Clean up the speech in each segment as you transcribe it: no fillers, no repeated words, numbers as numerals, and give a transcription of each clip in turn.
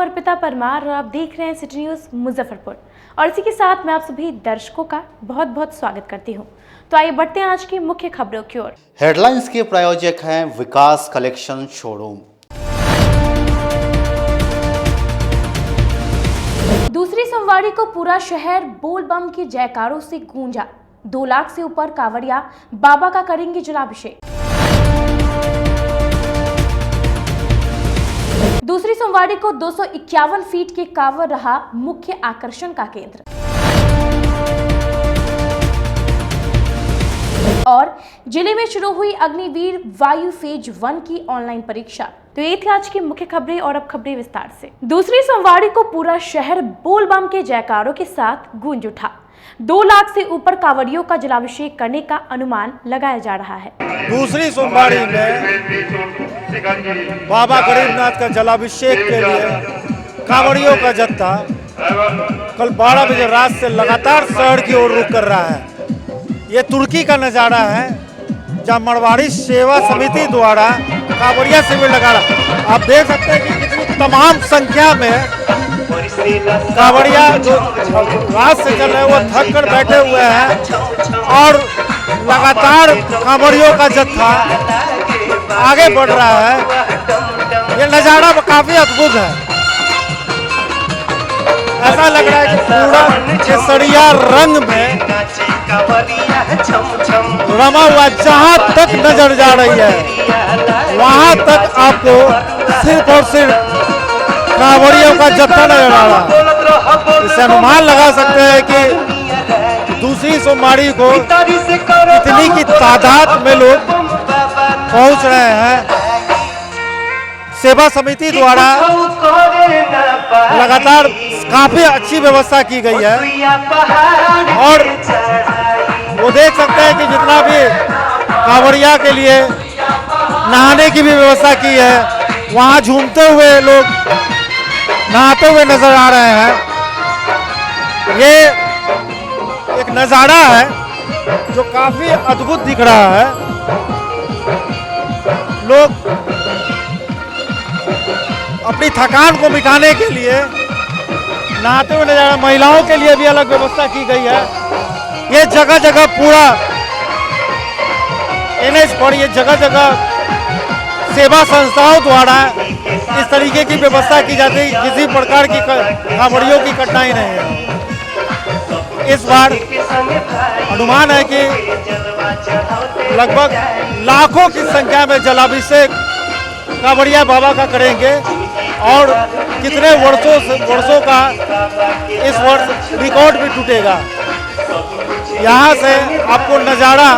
अर्पिता परमार और आप देख रहे हैं सिटी न्यूज़ मुजफ्फरपुर। और इसी के साथ मैं आप सभी दर्शकों का बहुत बहुत स्वागत करती हूं। तो आइए बढ़ते हैं आज की मुख्य खबरों की ओर। हेडलाइंस के प्रायोजक हैं विकास कलेक्शन शोरूम। दूसरी सोमवारी को पूरा शहर बोल बम के जयकारों से गूंजा। 2 लाख से ऊपर कांवड़िया बाबा का करेंगे जलाभिषेक। दूसरी सोमवारी को 251 फीट के कांवड़ रहा मुख्य आकर्षण का केंद्र। और जिले में शुरू हुई अग्निवीर वायु फेज 1 की ऑनलाइन परीक्षा। तो ये थी आज की मुख्य खबरें और अब खबरें विस्तार से। दूसरी सोमवारी को पूरा शहर बोल बम के जयकारों के साथ गूंज उठा। 2 लाख से ऊपर कांवड़ियों का जलाभिषेक करने का अनुमान लगाया जा रहा है। दूसरी सोमवारी में बाबा गरीबनाथ का जलाभिषेक के लिए कांवड़ियों का जत्था कल 12 बजे रात से लगातार शहर की ओर रुख कर रहा है। ये तुर्की का नज़ारा है जहाँ मरवाड़ी सेवा समिति द्वारा कांवड़िया शिविर लगा रहा। आप देख सकते हैं कि कितनी तमाम संख्या में कांवड़िया जो रात से चल रहे हैं वो थक कर बैठे हुए हैं और लगातार कांवड़ियों का जत्था आगे बढ़ रहा है। ये नज़ारा काफी अद्भुत है। ऐसा लग रहा है कि पूरा केसरिया रंग में रमा हुआ जहां तक नजर जा रही है वहां तक आपको सिर्फ और सिर्फ कांवड़ियों का जत्था नजर आ रहा है। इससे अनुमान लगा सकते हैं कि दूसरी सोमवारी को इतनी की तादाद में लोग पहुंच रहे हैं। सेवा समिति द्वारा लगातार काफी अच्छी व्यवस्था की गई है और वो देख सकते हैं कि जितना भी कांवड़िया के लिए नहाने की भी व्यवस्था की है, वहाँ झूमते हुए लोग नहाते हुए नजर आ रहे हैं। ये एक नज़ारा है जो काफी अद्भुत दिख रहा है। लोग अपनी थकान को मिटाने के लिए नहाते हुए नजर। महिलाओं के लिए भी अलग व्यवस्था की गई है। ये जगह जगह पूरा NH पर ये जगह जगह सेवा संस्थाओं द्वारा इस तरीके की व्यवस्था की जाती है। किसी प्रकार की कांवड़ियों की कठिनाई नहीं है। इस बार अनुमान है कि लगभग लाखों की संख्या में जलाभिषेक कांवड़िया बाबा का करेंगे और कितने वर्षों का इस वर्ष रिकॉर्ड भी टूटेगा। यहाँ से आपको नज़ारा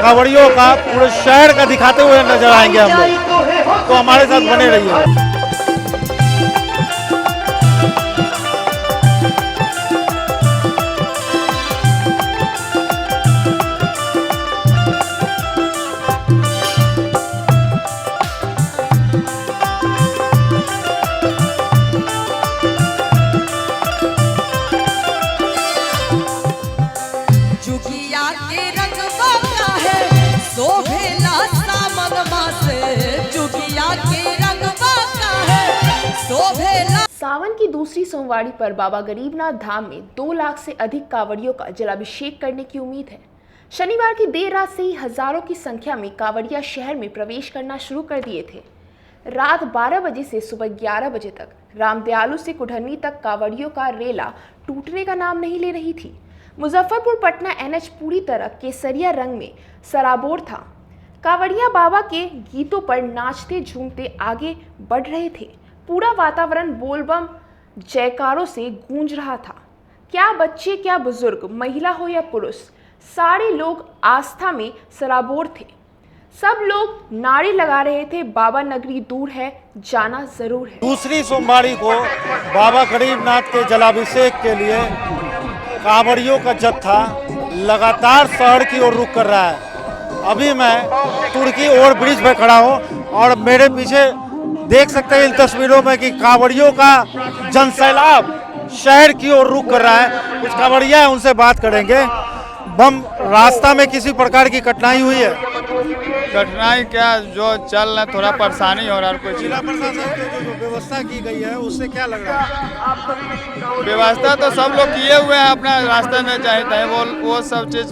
कांवड़ियों का पूरे शहर का दिखाते हुए नजर आएंगे हम लोग। तो हमारे साथ बने रहिए। सावन की दूसरी सोमवारी पर बाबा गरीबनाथ धाम में 2 लाख से अधिक कांवड़ियों का जलाभिषेक करने की उम्मीद है। शनिवार की देर रात से ही हजारों की संख्या में कांवड़िया शहर में प्रवेश करना शुरू कर दिए थे। रात 12 बजे से सुबह 11 बजे तक रामदयालु से कुढ़नी तक कांवड़ियों का रेला टूटने का नाम नहीं ले रही थी। मुजफ्फरपुर पटना NH पूरी तरह केसरिया रंग में सराबोर था। कांवड़िया बाबा के गीतों पर नाचते झूमते आगे बढ़ रहे थे। पूरा वातावरण बोलबम जयकारों से गूंज रहा था। क्या बच्चे, क्या बुजुर्ग, महिला हो या पुरुष, सारे लोग आस्था में सराबोर थे। सब लोग नारे लगा रहे थे, बाबा नगरी दूर है, जाना जरूर है। दूसरी सोमवारी को बाबा गरीबनाथ के जलाभिषेक के लिए कांवड़ियों का जत्था लगातार शहर की ओर रुख कर रहा है। अभी मैं तुर्की ओवर ब्रिज पर खड़ा हूँ और मेरे पीछे देख सकते हैं इन तस्वीरों में कि कांवड़ियों का जनसैलाब शहर की ओर रुख कर रहा है। कुछ कांवड़िया है, उनसे बात करेंगे। बम रास्ता में किसी प्रकार की कठिनाई हुई है? कठिनाई क्या, जो चल रहा है थोड़ा परेशानी हो रहा है कुछ। जिला प्रशासन की जो व्यवस्था की गई है उससे क्या लग रहा है? व्यवस्था तो सब लोग किए हुए हैं अपना रास्ते में, चाहे तहे वो सब चीज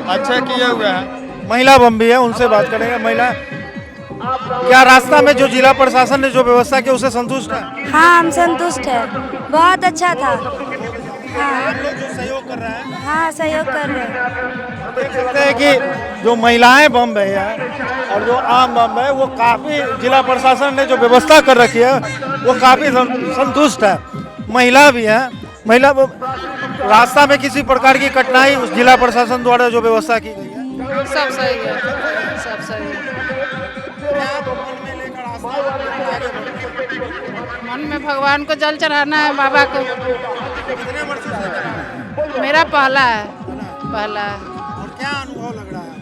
अच्छे किए हुए हैं। महिला बम भी है, उनसे बात करेंगे। महिला, क्या रास्ता में जो जिला प्रशासन ने जो व्यवस्था की उससे संतुष्ट है? हाँ, हम संतुष्ट है, बहुत अच्छा था। हाँ, लोग जो सहयोग कर रहे हैं, हाँ सहयोग कर रहे हैं। देख सकते हैं कि जो महिलाएं बम है और जो आम बम है वो काफ़ी जिला प्रशासन ने जो व्यवस्था कर रखी है वो काफ़ी संतुष्ट है। महिला भी है, महिला रास्ता में किसी प्रकार की कठिनाई उस जिला प्रशासन द्वारा जो व्यवस्था की गई है सब सही है, सब सही है। मन में भगवान को जल चढ़ाना है, बाबा को। कितने वर्षों से कर रहे हैं? मेरा पहला है, पहला है। और क्या अनुभव लग रहा है?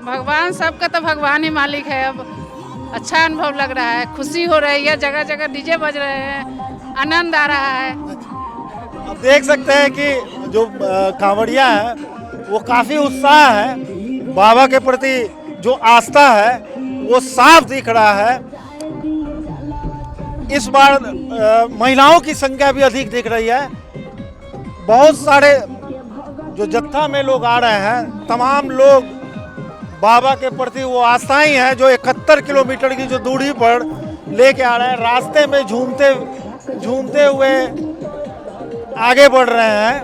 भगवान सबका तो भगवान ही मालिक है। अब अच्छा अनुभव लग रहा है, खुशी हो रही है, जगह जगह डीजे बज रहे हैं, आनंद आ रहा है। अब देख सकते हैं कि जो कांवड़िया है वो काफ़ी उत्साह है, बाबा के प्रति जो आस्था है वो साफ दिख रहा है। इस बार महिलाओं की संख्या भी अधिक दिख रही है। बहुत सारे जो जत्था में लोग आ रहे हैं, तमाम लोग बाबा के प्रति वो आस्थाएं हैं जो 71 किलोमीटर की जो दूरी पर लेके आ रहे हैं। रास्ते में झूमते हुए आगे बढ़ रहे हैं।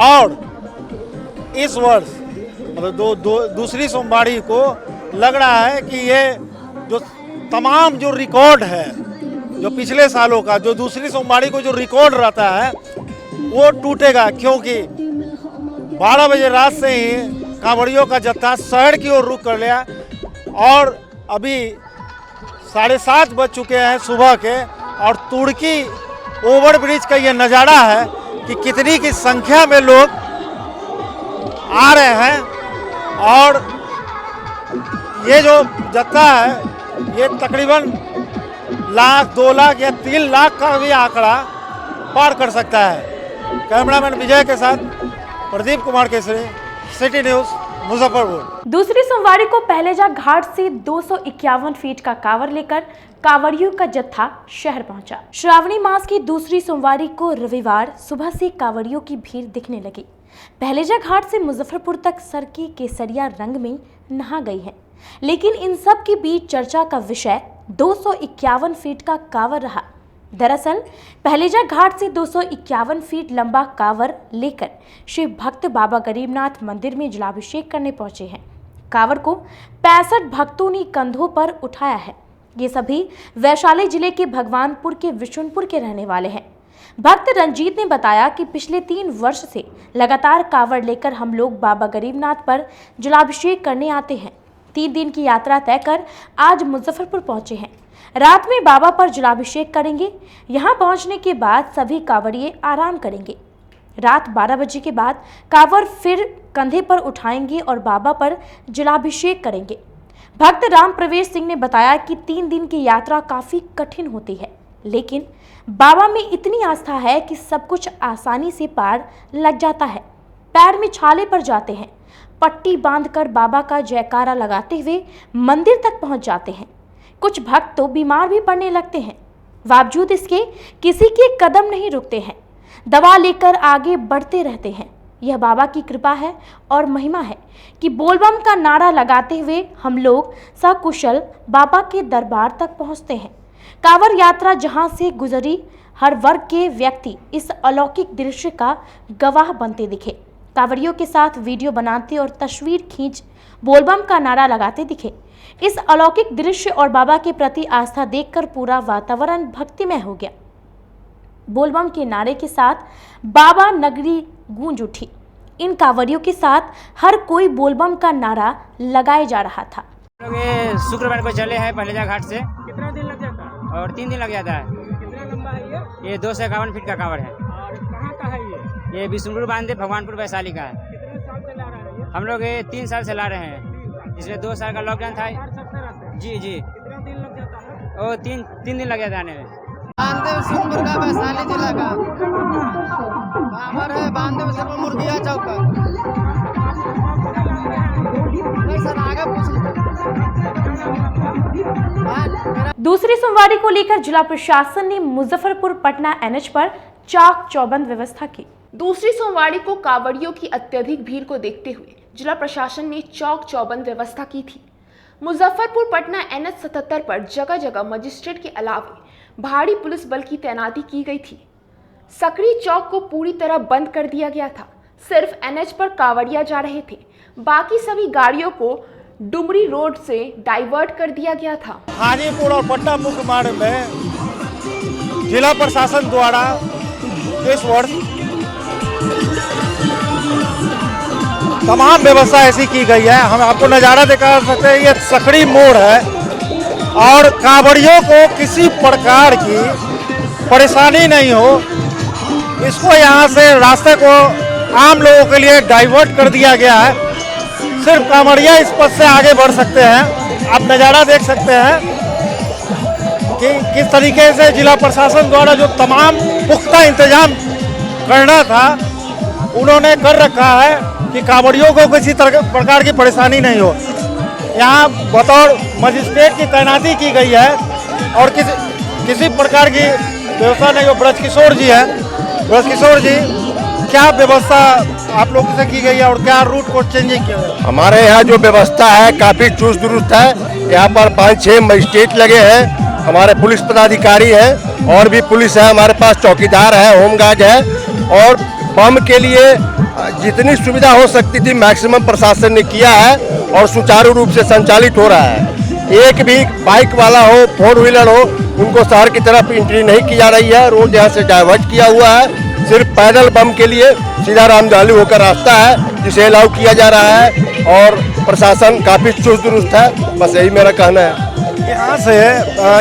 और इस वर्ष मतलब दूसरी सोमवारी को लग रहा है कि ये जो तमाम जो रिकॉर्ड है जो पिछले सालों का, जो दूसरी सोमवारी को जो रिकॉर्ड रहता है वो टूटेगा, क्योंकि 12 बजे रात से ही कांवड़ियों का जत्था शहर की ओर रुख कर लिया और अभी 7:30 बज चुके हैं सुबह के। और तुर्की ओवर ब्रिज का ये नज़ारा है कि कितनी की संख्या में लोग आ रहे हैं। और ये जो जत्था है ये तकरीबन 1 लाख, 2 लाख या 3 लाख का भी आंकड़ा पार कर सकता है। कैमरामैन विजय के साथ प्रदीप कुमार केसरी, सिटी न्यूज़, मुजफ्फरपुर। दूसरी सोमवारी को पहलेजा घाट से 251 फीट का कांवर लेकर कांवड़ियों का जत्था शहर पहुंचा। श्रावणी मास की दूसरी सोमवारी को रविवार सुबह से कांवड़ियों की भीड़ दिखने लगी। पहलेजा घाट से मुजफ्फरपुर तक सड़कें केसरिया रंग में नहा गई हैं, लेकिन इन सब के बीच चर्चा का विषय 251 फीट का कांवर रहा। दरअसल पहलेजा घाट से 251 फीट लंबा कांवर लेकर शिव भक्त बाबा गरीबनाथ मंदिर में जलाभिषेक करने पहुंचे हैं। कांवर को 65 भक्तों ने कंधों पर उठाया है। ये सभी वैशाली जिले के भगवानपुर के विशुनपुर के रहने वाले हैं। भक्त रंजीत ने बताया कि पिछले 3 वर्ष से लगातार कांवड़ लेकर हम लोग बाबा गरीबनाथ पर जलाभिषेक करने आते हैं। 3 दिन की यात्रा तय कर आज मुजफ्फरपुर पहुंचे हैं। रात में बाबा पर जलाभिषेक करेंगे। यहां पहुंचने के बाद सभी कांवड़िए आराम करेंगे। रात 12 बजे के बाद कांवड़ फिर कंधे पर उठाएंगे और बाबा पर जलाभिषेक करेंगे। भक्त राम प्रवेश सिंह ने बताया कि 3 दिन की यात्रा काफी कठिन होती है, लेकिन बाबा में इतनी आस्था है कि सब कुछ आसानी से पार लग जाता है। पैर में छाले पड़ जाते हैं। पट्टी बांधकर बाबा का जयकारा लगाते हुए मंदिर तक पहुंच जाते हैं। कुछ भक्त तो बीमार भी पड़ने लगते हैं, बावजूद इसके किसी के कदम नहीं रुकते हैं, दवा लेकर आगे बढ़ते रहते हैं। यह बाबा की कृपा है और महिमा है कि बोलबम का नारा लगाते हुए हम लोग सकुशल बाबा के दरबार तक पहुंचते हैं। कांवर यात्रा जहां से गुजरी, हर वर्ग के व्यक्ति इस अलौकिक दृश्य का गवाह बनते दिखे। कांवड़ियों के साथ वीडियो बनाते और तस्वीर खींच बोलबम का नारा लगाते दिखे। इस अलौकिक दृश्य और बाबा के प्रति आस्था देखकर पूरा वातावरण भक्तिमय हो गया। बोलबम के नारे के साथ बाबा नगरी गूंज उठी। इन कांवड़ियों के साथ हर कोई बोलबम का नारा लगाए जा रहा था। ये शुक्रवार को चले हैं पहलेजा घाट से। कितना दिन लग जाता है? और 3 दिन लग जाता है। कितना लंबा है ये 251 फीट का कांवड़ है। और कहाँ का है ये विष्णुपुर बांधे भगवानपुर वैशाली का है। कितने साल से ला रहे हैं? हम लोग ये 3 साल से ला रहे हैं, इसमें 2 साल का लॉकडाउन था। जी जी। कितना दिन लग जाता है? और 3 दिन लग जाता है आने में। बांधव सिंहपुर का वैशाली जिला का कांवर है। बांधव से मुर्गिया चौक। नहीं सर, दूसरी सोमवारी को लेकर जिला प्रशासन ने मुजफ्फरपुर पटना एनएच पर चाक चौबंद व्यवस्था की। दूसरी सोमवारी को कांवड़ियों की अत्यधिक भीड़ को देखते हुए जिला प्रशासन ने चौक चौबंद व्यवस्था की थी। मुजफ्फरपुर पटना एनएच 77 पर जगह जगह मजिस्ट्रेट के अलावा भारी पुलिस बल की तैनाती की गई थी। सकरी चौक को पूरी तरह बंद कर दिया गया था। सिर्फ एनएच पर कांवड़िया जा रहे थे, बाकी सभी गाड़ियों को डुमरी रोड से डाइवर्ट कर दिया गया था। हाजीपुर और पटना मुख्य मार्ग में जिला प्रशासन द्वारा इस वर्ष तमाम व्यवस्था ऐसी की गई है। हम आपको नज़ारा दिखा सकते हैं, ये सकरी मोड़ है और कांवड़ियों को किसी प्रकार की परेशानी नहीं हो, इसको यहाँ से रास्ते को आम लोगों के लिए डाइवर्ट कर दिया गया है। सिर्फ कांवड़िया इस पथ से आगे बढ़ सकते हैं। आप नज़ारा देख सकते हैं कि किस तरीके से जिला प्रशासन द्वारा जो तमाम पुख्ता इंतजाम करना था उन्होंने कर रखा है कि कांवड़ियों को किसी प्रकार की परेशानी नहीं हो। यहाँ बतौर मजिस्ट्रेट की तैनाती की गई है और किसी प्रकार की व्यवस्था नहीं हो। ब्रजकिशोर जी हैं, ब्रजकिशोर जी, क्या व्यवस्था आप लोगों से की गई है और क्या रूट को चेंजिंग किया है? हमारे यहाँ जो व्यवस्था है काफ़ी चुस्त दुरुस्त है। यहाँ पर 5-6 मजिस्ट्रेट लगे हैं, हमारे पुलिस पदाधिकारी हैं और भी पुलिस है, हमारे पास चौकीदार है, होमगार्ड है और बम के लिए जितनी सुविधा हो सकती थी मैक्सिमम प्रशासन ने किया है और सुचारू रूप से संचालित हो रहा है। एक भी बाइक वाला हो, 4 व्हीलर हो, उनको शहर की तरफ एंट्री नहीं की जा रही है। रोड यहाँ से डाइवर्ट किया हुआ है। सिर्फ पैदल बम के लिए सीधा रामजालू होकर रास्ता है जिसे अलाउ किया जा रहा है और प्रशासन काफ़ी चुस्त दुरुस्त है। बस यही मेरा कहना है। यहाँ से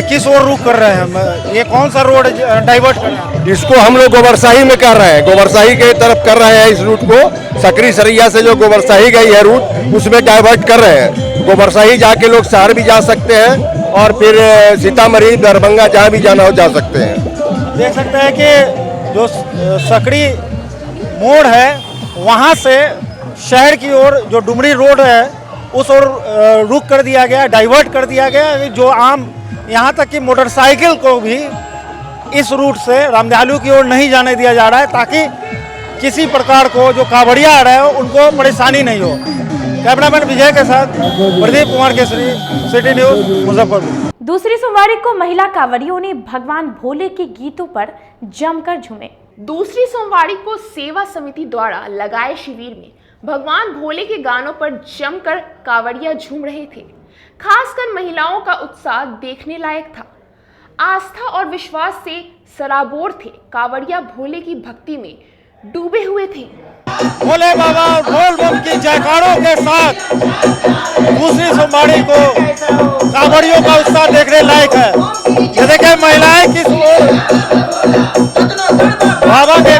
किस ओर रुख कर रहे हैं? ये कौन सा रोड डाइवर्ट कर रहे हैं? इसको हम लोग गोबरसाही में कर रहे हैं, गोबरसाही के तरफ कर रहे हैं। इस रूट को सकरी सरैया से जो गोबरसाही गई है रूट, उसमें डाइवर्ट कर रहे हैं। गोबरसाही जाके लोग शहर भी जा सकते हैं और फिर सीतामढ़ी, दरभंगा जहाँ भी जाना हो जा सकते हैं। देख सकते हैं कि जो सकरी मोड़ है वहाँ से शहर की ओर जो डुमरी रोड है उस ओर रुख कर दिया गया, डाइवर्ट कर दिया गया। जो आम यहाँ तक कि मोटरसाइकिल को भी इस रूट से रामजालू की ओर नहीं जाने दिया जा रहा है ताकि किसी प्रकार को जो कांवड़िया आ रहे हो उनको परेशानी नहीं हो। कैमरामैन विजय के साथ प्रदीप कुमार केसरी, सिटी न्यूज, मुजफ्फरपुर। दूसरी सोमवारी को महिला कांवड़ियों ने भगवान भोले के गीतों पर जमकर झूमे। दूसरी सोमवारी को सेवा समिति द्वारा लगाए शिविर में भगवान भोले के गानों पर जमकर कांवड़िया झूम रहे थे। खासकर महिलाओं का उत्साह देखने लायक था। आस्था और विश्वास से सराबोर थे। कांवड़िया भोले की भक्ति में डूबे हुए थे। भोले बाबा और बोल बम की जयकारों के साथ दूसरी सोमवारी को कांवड़ियों का उत्साह देखने लायक है। ये देखें महिलाएं किस ओर बाबा के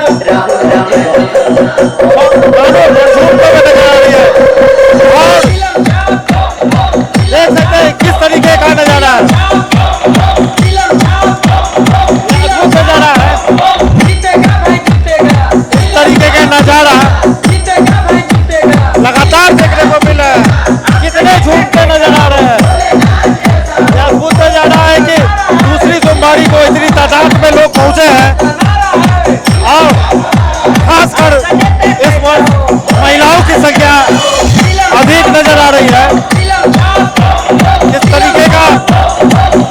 झूमते हुए नजर आ रही है और देख सकते हैं किस तरीके का नजारा है, अद्भुत नजारा है। इस तरीके का नजारा लगातार देखने को मिल रहा है। कितने झूमते नजर आ रहे हैं। यह अद्भुत नजारा है कि दूसरी सोमवारी को इतनी तादाद में लोग पहुंचे हैं और खासकर इस वर्ष महिलाओं की संख्या अधिक नजर आ रही है। किस तरीके का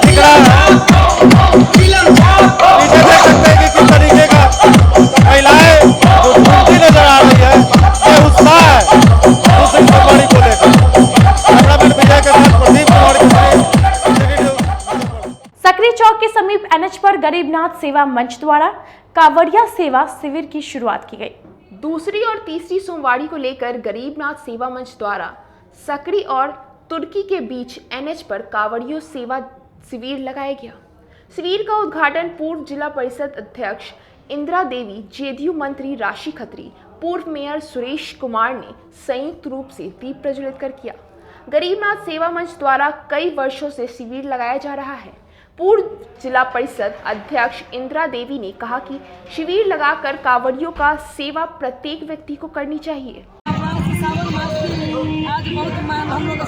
दिख रहा है, नीचे देख सकते हैं कि किस तरीके का महिलाएं जो झूमती नजर आ रही है। यह उत्साह है दूसरी सोमवारी को लेकर। कैमरामैन विजय के साथ प्रदीप कुमार के। सकरी चौक के समीप एनएच पर गरीबनाथ सेवा मंच द्वारा कांवड़िया सेवा शिविर की शुरुआत की गई। दूसरी और तीसरी सोमवारी को लेकर गरीबनाथ सेवा मंच द्वारा सकरी और तुर्की के बीच एनएच पर कांवड़ियों सेवा शिविर लगाया गया। शिविर का उद्घाटन पूर्व जिला परिषद अध्यक्ष इंदिरा देवी, जेडीयू मंत्री राशि खत्री, पूर्व मेयर सुरेश कुमार ने संयुक्त रूप से दीप प्रज्वलित कर किया। गरीबनाथ सेवा मंच द्वारा कई वर्षों से शिविर लगाया जा रहा है। पूर्व जिला परिषद अध्यक्ष इंदिरा देवी ने कहा कि शिविर लगाकर कांवड़ियों का सेवा प्रत्येक व्यक्ति को करनी चाहिए। आज बहुत हम लोग का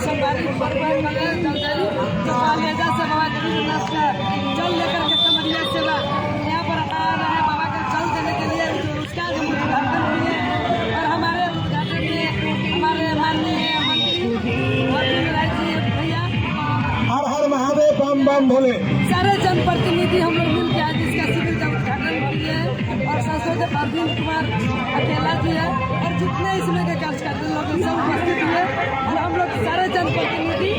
जल लेकर के कमरिया सेवा यहाँ पर आ रहे हैं बाबा का जल देने के लिए, उसका हम उद्घाटन किए और हमारे उद्घाटन में हमारे माननीय मंत्री भैया हर हर महादेव बम बम भोले सारे जनप्रतिनिधि हम लोग मिल के आज इसका शिविर का उद्घाटन किए और सांसद अरविंद कुमार अकेला जी है और जितने इसमें के कार्यकर्ता लोग सब उपस्थित हुए और हम लोग सारे जनप्रतिनिधि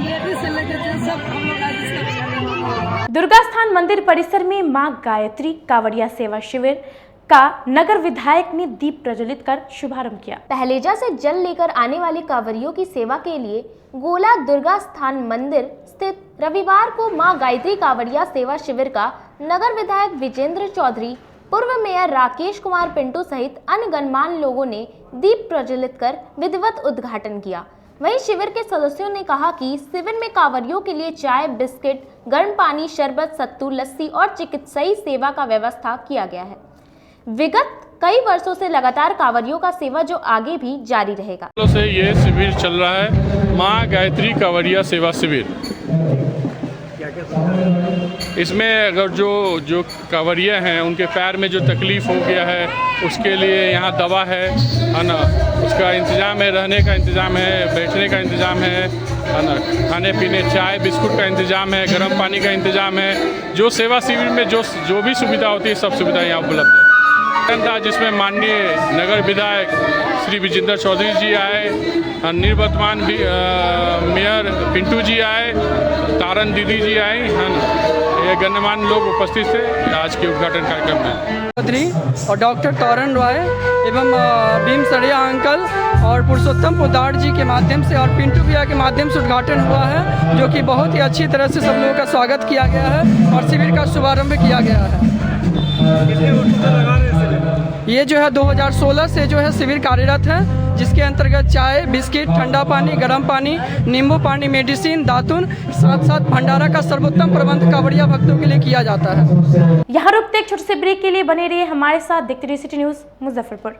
लेडीज से लेकर सब हम लोग आज इसका उद्घाटन किए। दुर्गा स्थान मंदिर परिसर में मां गायत्री कांवड़िया सेवा शिविर का नगर विधायक ने दीप प्रज्वलित कर शुभारंभ किया। पहलेजा से जल लेकर आने वाले कांवरियों की सेवा के लिए गोला दुर्गा स्थान मंदिर स्थित रविवार को मां गायत्री कांवड़िया सेवा शिविर का नगर विधायक विजेंद्र चौधरी, पूर्व मेयर राकेश कुमार पिंटू सहित अन्य गणमान्य लोगों ने दीप प्रज्वलित कर विधिवत उद्घाटन किया। वहीं शिविर के सदस्यों ने कहा कि शिविर में कांवरियों के लिए चाय, बिस्किट, गर्म पानी, शरबत, सत्तू, लस्सी और चिकित्सीय सेवा का व्यवस्था किया गया है। विगत कई वर्षों से लगातार कांवरियों का सेवा जो आगे भी जारी रहेगा। से ये शिविर चल रहा है, मां गायत्री कांवड़िया सेवा शिविर। इसमें अगर जो कांवड़िया हैं उनके पैर में जो तकलीफ हो गया है उसके लिए यहाँ दवा है ना, उसका इंतज़ाम है, रहने का इंतज़ाम है, बैठने का इंतज़ाम है ना, खाने पीने चाय बिस्कुट का इंतज़ाम है, गर्म पानी का इंतज़ाम है। जो सेवा शिविर में जो भी सुविधा होती है सब सुविधा यहाँ उपलब्ध है। जिसमें माननीय नगर विधायक श्री विजेंद्र चौधरी जी आए, निवर्तमान मेयर पिंटू जी आए, तारन दीदी जी आई, ये गणमान्य लोग उपस्थित थे आज के उद्घाटन कार्यक्रम में। चौधरी और डॉक्टर तौरन रॉय एवं भीम सरिया अंकल और पुरुषोत्तम पोदार जी के माध्यम से और पिंटू भैया के माध्यम से उद्घाटन हुआ है, जो कि बहुत ही अच्छी तरह से सब लोगों का स्वागत किया गया है और शिविर का शुभारंभ किया गया है। ये जो है 2016 से जो है शिविर कार्यरत है, जिसके अंतर्गत चाय, बिस्किट, ठंडा पानी, गर्म पानी, नींबू पानी, मेडिसिन, दातुन, साथ साथ भंडारा का सर्वोत्तम प्रबंध कांवड़िया भक्तों के लिए किया जाता है। यहाँ रुकते एक छोटे से ब्रेक के लिए बने रहिए हमारे साथ, देखते रहिए सिटी न्यूज मुजफ्फरपुर।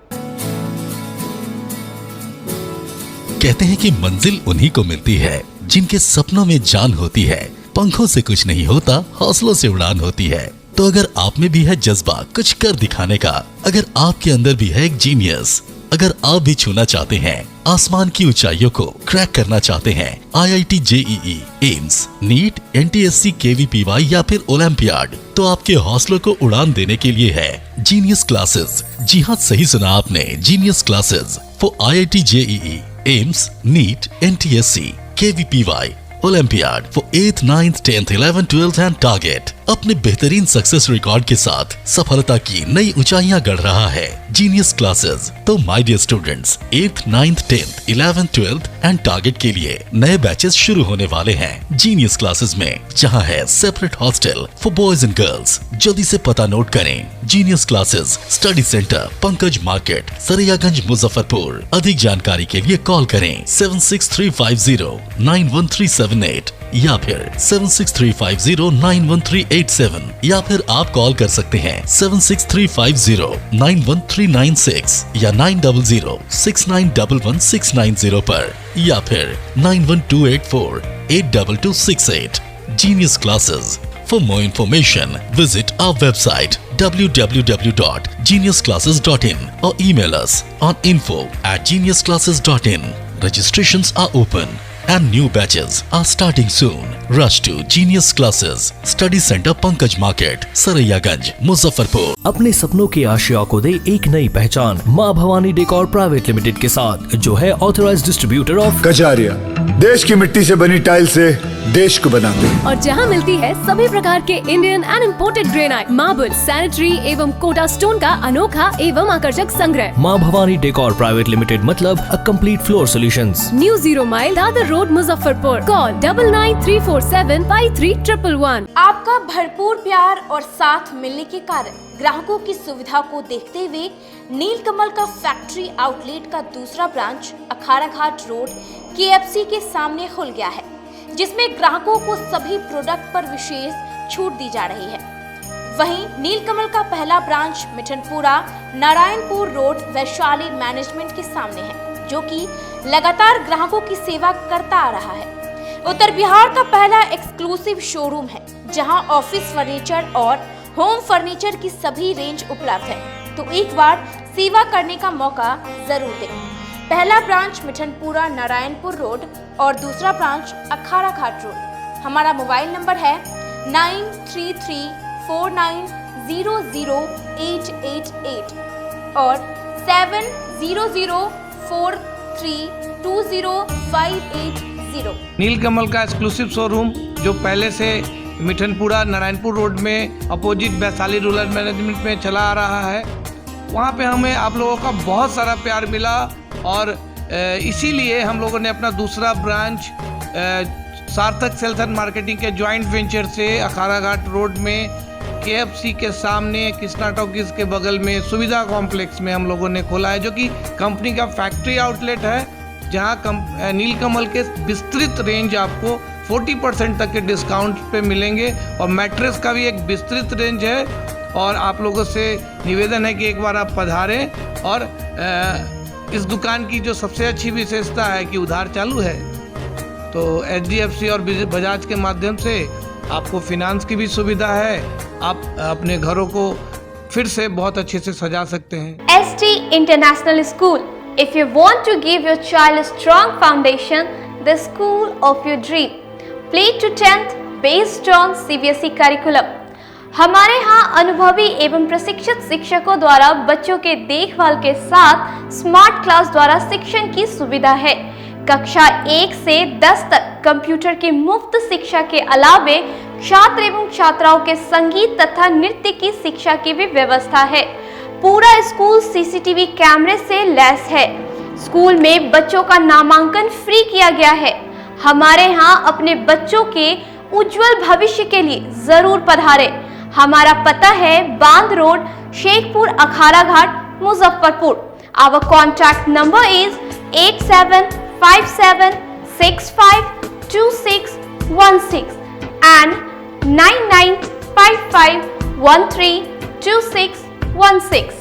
कहते हैं कि मंजिल उन्हीं को मिलती है जिनके सपनों में जान होती है। पंखों से कुछ नहीं होता, हौसलों से उड़ान होती है। तो अगर आप में भी है जज्बा कुछ कर दिखाने का, अगर आपके अंदर भी है एक जीनियस, अगर आप भी छूना चाहते हैं आसमान की ऊंचाइयों को, क्रैक करना चाहते हैं IIT JEE, AIIMS, NEET, NTSC, KVPY या फिर ओलंपियाड, तो आपके हौसलों को उड़ान देने के लिए है जीनियस क्लासेस। जी हाँ, सही सुना आपने, genius classes for IIT JEE, AIIMS, NEET, NTSC, KVPY, olympiad for 8th, 9th, 10th, 11th, 12th and target. अपने बेहतरीन सक्सेस रिकॉर्ड के साथ सफलता की नई ऊंचाइयां गढ़ रहा है जीनियस क्लासेस। तो my dear students, 8th, 9th, 10th, 11th, 12th and target के लिए नए बैचेस शुरू होने वाले हैं जीनियस क्लासेस में, जहां है separate hostel for boys and girls. जल्दी से पता नोट करें, genius classes, study centre, Pankaj market, Saraiyaganj, Muzaffarpur. अधिक जानकारी के लिए कॉल करें 7635091378 या फिर 7635091387 या फिर आप कॉल कर सकते हैं 7635091396 या 9006911690 पर या फिर 9128482268। Genius Classes. For more information, visit our website www.geniusclasses.in or email us on info@geniusclasses.in. Registrations are open and new batches are starting soon. Rush to Genius Classes, Study Center, Pankaj Market, Saraiyaganj, Muzaffarpur. अपने सपनों के आशिया को दे एक नई पहचान माँ Bhavani decor private limited के साथ, जो है ऑथराइज्ड डिस्ट्रीब्यूटर ऑफ कजारिया। देश की मिट्टी से बनी टाइल से देश को बनाते हैं। और जहां मिलती है सभी प्रकार के Indian and imported granite, marble, sanitary एवं कोटा स्टोन का अनोखा एवं आकर्षक संग्रह। माँ भवानी डेकोर प्राइवेट लिमिटेड मतलब a complete floor solutions. New 0 mile Dadar road, Muzaffarpur. Call 9934753111। आपका भरपूर प्यार और साथ मिलने के कारण ग्राहकों की सुविधा को देखते हुए नीलकमल का फैक्ट्री आउटलेट का दूसरा ब्रांच अखाड़ा घाट रोड KFC के सामने खुल गया है, जिसमें ग्राहकों को सभी प्रोडक्ट पर विशेष छूट दी जा रही है। वहीं नीलकमल का पहला branch Mithanpura Narayanpur road Vaishali management के सामने है, जो कि लगातार ग्राहकों की सेवा करता आ रहा है। उत्तर बिहार का पहला एक्सक्लूसिव शोरूम है जहां ऑफिस फर्नीचर और होम फर्नीचर की सभी रेंज उपलब्ध है। तो एक बार सेवा करने का मौका जरूर दें। पहला ब्रांच मिठनपुरा नारायणपुर रोड और दूसरा ब्रांच अखाड़ा घाट रोड। हमारा मोबाइल नंबर है 9334900888 और 7004320580। नीलकमल का एक्सक्लूसिव शोरूम जो पहले से मिठनपुरा नारायणपुर रोड में अपोजिट वैशाली रूरल मैनेजमेंट में चला आ रहा है, वहाँ पे हमें आप लोगों का बहुत सारा प्यार मिला और इसीलिए हम लोगों ने अपना दूसरा ब्रांच सार्थक सेल्स एंड मार्केटिंग के जॉइंट वेंचर से अखाड़ा घाट रोड में KFC के सामने कृष्णा टॉकीज के बगल में सुविधा कॉम्प्लेक्स में हम लोगों ने खोला है, जो कि कंपनी का फैक्ट्री आउटलेट है, जहां नीलकमल के विस्तृत रेंज आपको 40% तक के डिस्काउंट पे मिलेंगे और मैट्रेस का भी एक विस्तृत रेंज है। और आप लोगों से निवेदन है कि एक बार आप पधारें और इस दुकान की जो सबसे अच्छी विशेषता है कि उधार चालू है, तो HDFC और बजाज के माध्यम से आपको फिनांस की भी सुविधा है। आप अपने घरों को फिर से बहुत अच्छे से सजा सकते हैं। ST International School. If you want to give your child a strong foundation, the school of your dream. Play to 10th based on CBSE curriculum. हमारे यहाँ अनुभवी एवं प्रशिक्षित शिक्षकों द्वारा बच्चों के देखभाल के साथ स्मार्ट क्लास द्वारा शिक्षण की सुविधा है। कक्षा 1 से 10 तक कंप्यूटर की मुफ्त शिक्षा के अलावे छात्र एवं छात्राओं के संगीत तथा नृत्य की शिक्षा की भी व्यवस्था है। पूरा स्कूल CCTV कैमरे से लैस है। स्कूल में बच्चों का नामांकन फ्री किया गया है। हमारे यहाँ अपने बच्चों के उज्जवल भविष्य के लिए जरूर पधारें। हमारा पता है बांध road, Shekhpur, Akhara Ghat, Muzaffarpur. Our contact number is 8757652616 and 9955132616।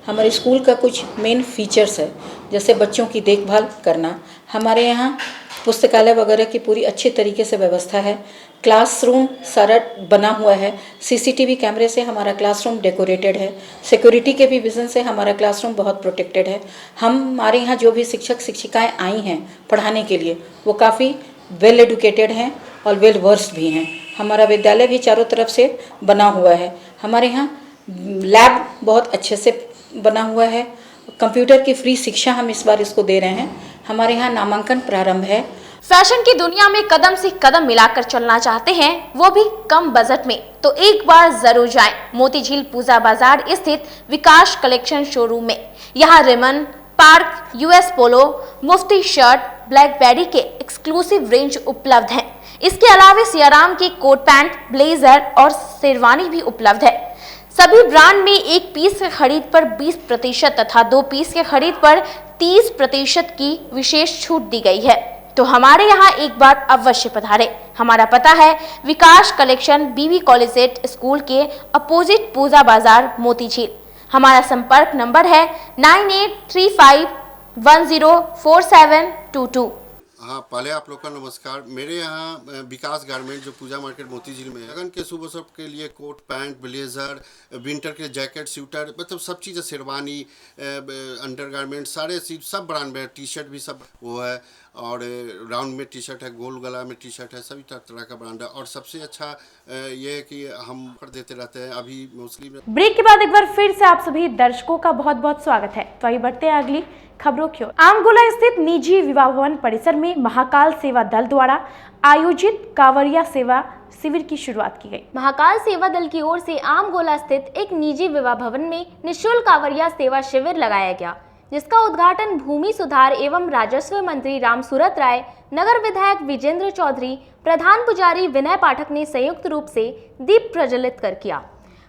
हमारे स्कूल का कुछ मेन फीचर्स है, जैसे बच्चों की देखभाल करना। हमारे यहाँ पुस्तकालय वगैरह की पूरी अच्छी तरीके से व्यवस्था है। क्लासरूम सारा बना हुआ है। CCTV कैमरे से हमारा क्लासरूम डेकोरेटेड है। सिक्योरिटी के भी विजन से हमारा क्लासरूम बहुत प्रोटेक्टेड है। हमारे यहाँ जो भी शिक्षक शिक्षिकाएं आई हैं पढ़ाने के लिए, वो काफ़ी वेल एडुकेटेड हैं और वेल वर्स्ड भी हैं। हमारा विद्यालय भी चारों तरफ से बना हुआ है। हमारे यहाँ लैब बहुत अच्छे से बना हुआ है। कंप्यूटर की फ्री शिक्षा हम इस बार इसको दे रहे हैं। हमारे यहाँ नामांकन प्रारंभ है। फैशन की दुनिया में कदम से कदम मिलाकर चलना चाहते हैं, वो भी कम बजट में, तो एक बार जरूर जाएं मोतीझील पूजा बाजार स्थित विकास कलेक्शन शोरूम में। यहाँ रिमन, पार्क, US पोलो, मुफ्ती शर्ट, ब्लैकबेरी के एक्सक्लूसिव रेंज उपलब्ध हैं। इसके अलावा सियाराम के कोट पैंट, ब्लेजर और शेरवानी भी उपलब्ध है। सभी ब्रांड में 1 पीस के खरीद पर 20% तथा 2 पीस के खरीद पर 30% की विशेष छूट दी गई है। तो हमारे यहाँ एक बार अवश्य पधारें। हमारा पता है विकास कलेक्शन BB कॉलेजिएट स्कूल के अपोजिट पूजा बाजार मोतीझील। हमारा संपर्क नंबर है 9835104722। हाँ, पहले आप लोग का नमस्कार। मेरे यहाँ विकास गारमेंट जो पूजा मार्केट मोतीझील में है, लगन के शुभ अवसर के लिए कोट पैंट, ब्लेजर, विंटर के जैकेट, स्वेटर, मतलब सब चीज़, शेरवानी, अंडर गारमेंट, सारे सब ब्रांड में, टी शर्ट भी सब वो है, और राउंड में टी शर्ट है, गोल गला में टी शर्ट है, सभी तरह का ब्रांड है। और सबसे अच्छा ये है कि हम ऑफर देते रहते हैं। अभी मोस्टली ब्रेक के बाद एक बार फिर से आप सभी दर्शकों का बहुत बहुत स्वागत है। तो आइए बढ़ते हैं अगली खबरों की ओर। आमगोला स्थित निजी विवाह भवन परिसर में महाकाल सेवा दल द्वारा आयोजित कांवरिया सेवा शिविर की शुरुआत की गई। महाकाल सेवा दल की ओर से आमगोला स्थित एक निजी विवाह भवन में निःशुल्क कांवरिया सेवा शिविर लगाया गया, जिसका उद्घाटन भूमि सुधार एवं राजस्व मंत्री रामसूरत राय, नगर विधायक विजेंद्र चौधरी, प्रधान पुजारी विनय पाठक ने संयुक्त रूप से दीप प्रज्वलित कर किया।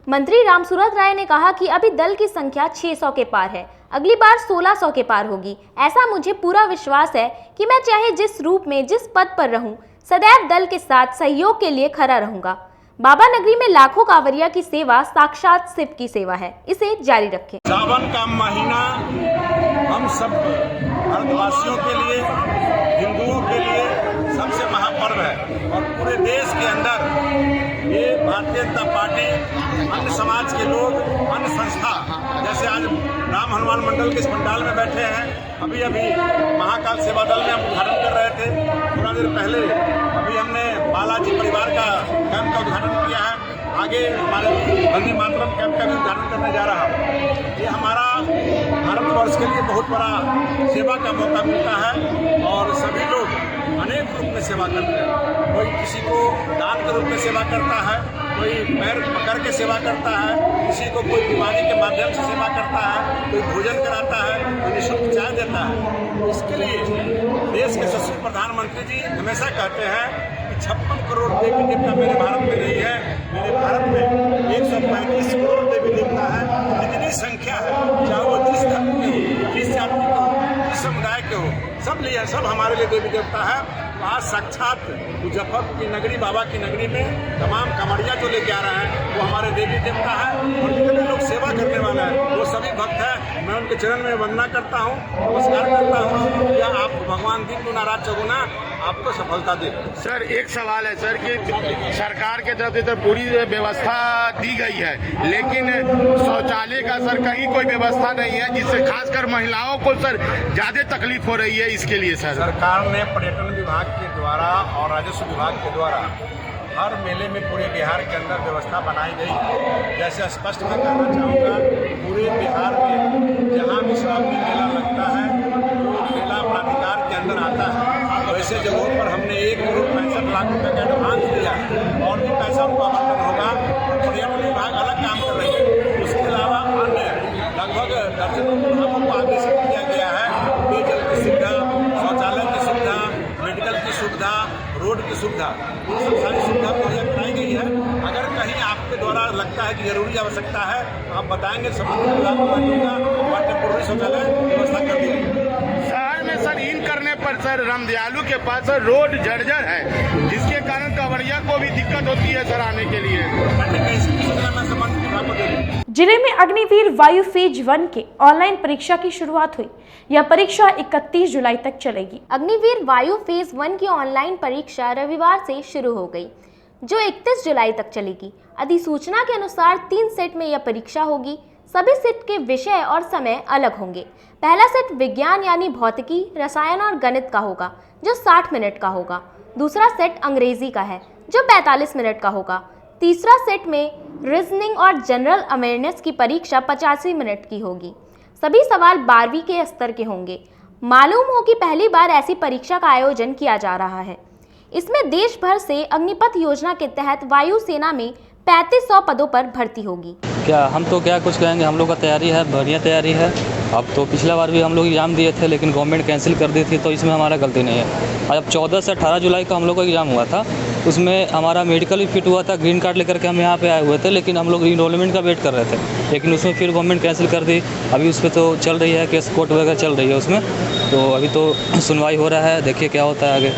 मंत्री रामसूरत राय ने कहा कि अभी दल की संख्या 600 के पार है, अगली बार 1600 के पार होगी। ऐसा मुझे पूरा विश्वास है कि मैं चाहे जिस रूप में, जिस पद पर रहूं, सदैव दल के साथ सहयोग के लिए खड़ा रहूंगा। बाबा नगरी में लाखों कांवरिया की सेवा साक्षात शिव की सेवा है, इसे जारी रखें। सावन का महीना हम सब भारतवासियों के लिए, हिंदुओं के लिए सबसे महापर्व पर्व है और पूरे देश के अंदर ये भारतीय जनता पार्टी, अन्य समाज के लोग, अन्य संस्था, जैसे आज राम हनुमान मंडल के इस पंडाल में बैठे हैं, अभी महाकाल सेवा दल में हम उद्घाटन कर रहे थे थोड़ा देर पहले। अभी हमने बालाजी परिवार का कैंप का उद्घाटन किया है, आगे हमारे वंदे मातरम कैंप का भी उद्घाटन करने जा रहा हूँ। ये हमारा भारतवर्ष के लिए बहुत बड़ा सेवा का मौका मिलता है और सभी लोग अनेक रूप में सेवा करते हैं। कोई किसी को दान के रूप में सेवा करता है, कोई पैर पकड़ के सेवा करता है, किसी को कोई बीमारी के माध्यम से सेवा करता है, कोई भोजन कराता है, कोई निःशुल्क चाय देता है। इसके लिए देश के यशस्वी प्रधानमंत्री जी हमेशा कहते हैं कि 56 करोड़ देवी देवता मेरे भारत में नहीं है, मेरे भारत में 135 करोड़ देवी देवता है। जितनी संख्या है, चाहे वो जिस धर्म की हो, जिस जाति की हो, जिस समुदाय के हो, सब लिए सब हमारे लिए देवी देवता है। आज साक्षात मुजफ्फरपुर की नगरी, बाबा की नगरी में तमाम कांवड़िया जो लेके आ रहे हैं वो हमारे देवी देवता है और जितने लोग सेवा करने वाले हैं वो सभी भक्त हैं। मैं उनके चरण में वंदना करता हूँ, नमस्कार करता हूँ। या आप भगवान दिन गुना रात चौगुना आपको सफलता दे। सर एक सवाल है सर कि सरकार के तरफ से तो पूरी व्यवस्था दी गई है, लेकिन शौचालय का सर कहीं कोई व्यवस्था नहीं है, जिससे खासकर महिलाओं को सर ज्यादा तकलीफ हो रही है। इसके लिए सर सरकार ने पर्यटन विभाग के द्वारा और राजस्व विभाग के द्वारा हर मेले में पूरे बिहार के अंदर व्यवस्था बनाई गई है। जैसे स्पष्ट मैं कहना चाहूँगा, पूरे बिहार में जहाँ भी श्रावणी मेला लगता है वो मेला प्राधिकार के अंदर आता है। वैसे जगहों पर हमने 1,65,00,000 रुपये का एडवांस दिया है और भी पैसा उनको आवंटन होगा। पर्यटन विभाग अलग काम कर रही है। उसके अलावा अन्य लगभग दर्जनों विभागों को आदेशित किया गया है। पेयजल की सुविधा, शौचालय की सुविधा, मेडिकल की सुविधा, रोड की सुविधा, ये सब सारी सुविधा मुहैया कराई गई है। अगर कहीं आपके द्वारा लगता है कि जरूरी आवश्यकता है तो आप बताएंगे, संबंधित विभाग को दूंगा और टेम्पोररी शौचालय व्यवस्था कर दी गई। शहर में सर इन करने पर सर रामदयालु के पास सर रोड जर्जर है, जिसके कारण कांवड़िया को भी दिक्कत होती है सर आने के लिए। जिले में अग्निवीर वायु फेज 1 के ऑनलाइन परीक्षा की शुरुआत हुई। यह परीक्षा 31 जुलाई तक चलेगी। अग्निवीर वायु फेज 1 की ऑनलाइन परीक्षा रविवार से शुरू हो गई, जो 31 जुलाई तक चलेगी। अधिसूचना के अनुसार 3 सेट में यह परीक्षा होगी। सभी सेट के विषय और समय अलग होंगे। पहला सेट विज्ञान यानी भौतिकी, रसायन और गणित का होगा, जो 60 मिनट का होगा। दूसरा सेट अंग्रेजी का है, जो 45 मिनट का होगा। तीसरा सेट में रीजनिंग और जनरल अवेयरनेस की परीक्षा 85 मिनट की होगी। सभी सवाल 12वीं के स्तर के होंगे। मालूम हो कि पहली बार ऐसी परीक्षा का आयोजन किया जा रहा है। इसमें देश भर से अग्निपथ योजना के तहत वायुसेना में 3500 पदों पर भर्ती होगी। क्या हम तो क्या कुछ कहेंगे, हम लोग का तैयारी है, बढ़िया तैयारी है। अब तो पिछला बार भी हम लोग एग्ज़ाम दिए थे, लेकिन गवर्नमेंट कैंसिल कर दी थी, तो इसमें हमारा गलती नहीं है। अब 14 से 18 जुलाई का हम लोग का एग्ज़ाम हुआ था, उसमें हमारा मेडिकल भी फिट हुआ था। ग्रीन कार्ड लेकर के हम यहाँ पे आए हुए थे, लेकिन हम लोग इनरोलमेंट का वेट कर रहे थे, लेकिन उसमें फिर गवर्नमेंट कैंसिल कर दी। अभी उस पर तो चल रही है केस, कोर्ट वगैरह चल रही है उसमें, तो अभी तो सुनवाई हो रहा है, देखिए क्या होता है आगे।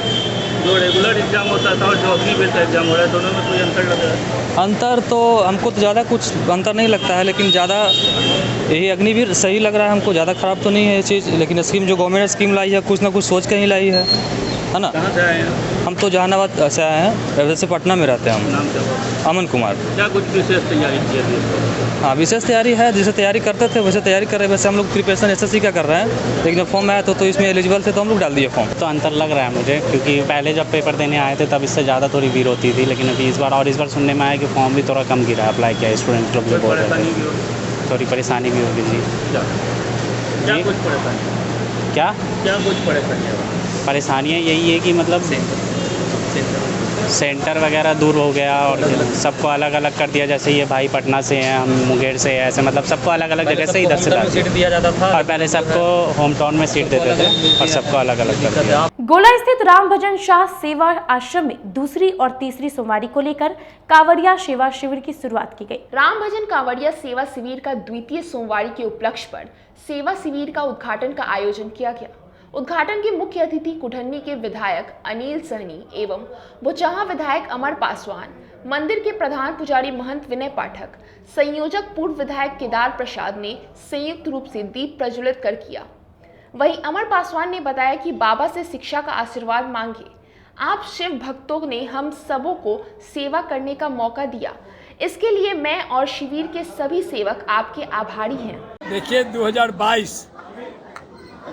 जो रेगुलर एग्जाम होता था और जो अग्नि बेस्ड एग्जाम हो रहा है, दोनों में कोई अंतर लग रहा है? अंतर तो हमको तो ज़्यादा कुछ अंतर नहीं लगता है, लेकिन ज़्यादा यही अग्निवीर सही लग रहा है हमको। ज़्यादा ख़राब तो नहीं है ये चीज़, लेकिन स्कीम जो गवर्नमेंट स्कीम लाई है कुछ ना कुछ सोच के ही लाई है ना। कहाँ से आए हैं? हम तो जहानाबाद से आए हैं, वैसे पटना में रहते हैं हम। नाम क्या है? अमन कुमार। क्या कुछ विशेष तैयारी की है? हाँ, विशेष तैयारी है, जैसे तैयारी करते थे वैसे तैयारी कर रहे हैं। वैसे हम लोग प्रिपरेशन SSC का कर रहे हैं, लेकिन जब फॉर्म आया तो इसमें एलिजिबल थे तो हम लोग डाल दिए फॉर्म। तो अंतर लग रहा है मुझे, क्योंकि पहले जब पेपर देने आए थे तब इससे ज़्यादा थोड़ी भीड़ होती थी, लेकिन अभी इस बार सुनने में आया कि फॉर्म भी थोड़ा कम गिरा है, अप्लाई किया स्टूडेंट लोग भी बोल रहे थे। थोड़ी परेशानी भी होगी जी। क्या कुछ परेशानी? क्या कुछ परेशानियाँ यही है कि मतलब सेंटर वगैरह दूर हो गया और सबको अलग अलग कर दिया। जैसे ये भाई पटना से हैं, हम मुंगेर से हैं, ऐसे मतलब सबको अलग अलग जगह से इधर से सीट दिया जाता था, और पहले सबको होम टाउन में सीट देते थे और सबको अलग अलग कर दिया। गोला स्थित राम भजन शाह सेवा आश्रम में दूसरी और तीसरी सोमवारी को लेकर कांवड़िया सेवा शिविर की शुरुआत की गई। राम भजन कांवड़िया सेवा शिविर का द्वितीय सोमवारी के उपलक्ष्य पर सेवा शिविर का उद्घाटन का आयोजन किया गया। उद्घाटन के मुख्य अतिथि कुठन्नी के विधायक अनिल सहनी एवं बोचाहा विधायक अमर पासवान, मंदिर के प्रधान पुजारी महंत विनय पाठक, संयोजक पूर्व विधायक केदार प्रसाद ने संयुक्त रूप से दीप प्रज्वलित कर किया। वहीं अमर पासवान ने बताया कि बाबा से शिक्षा का आशीर्वाद मांगे। आप शिव भक्तों ने हम सबों को सेवा करने का मौका दिया। इसके लिए मैं और शिविर के सभी सेवक आपके आभारी हैं। देखिए 2022